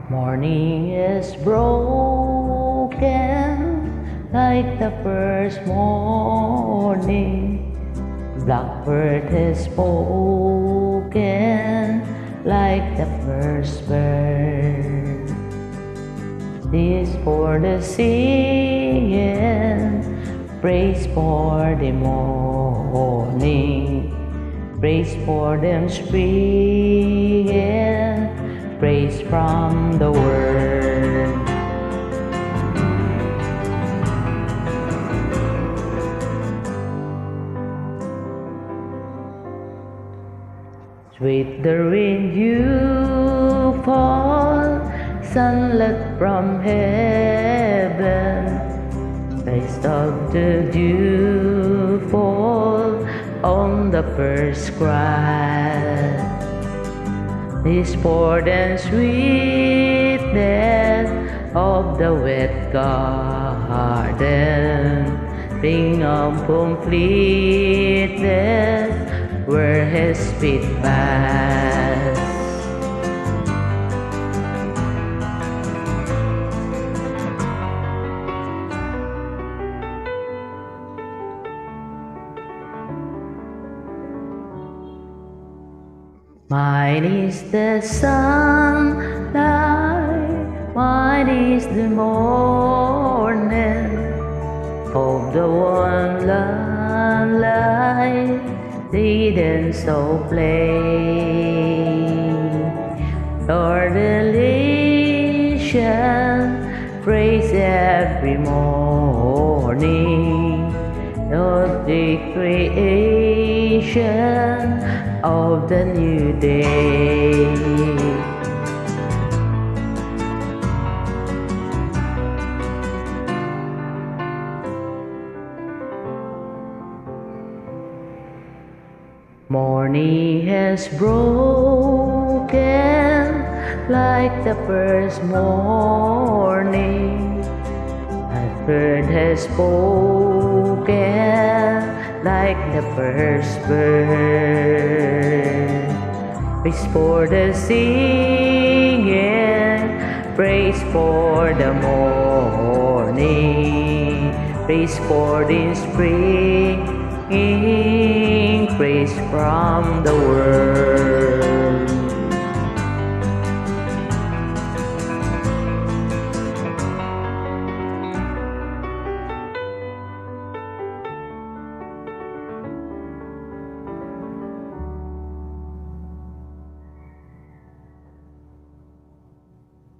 Morning is broken like the first morning. Blackbird has spoken like the first bird. This for the singing, praise for the morning, praise for them springing, praise from the word. Sweet the rain you fall, sunlit from heaven, taste of the dew fall on the first grass. This for the sweetness of the wet garden, bring of completeness where his feet pass. Mine is the sunlight, mine is the morning of the one light, hidden so plain. Lord, elation, praise every morning, Lord, the creation of the new day. Morning has broken like the first morning. A bird has spoken like the first bird. Praise for the singing, praise for the morning, praise for the spring, praise from the world.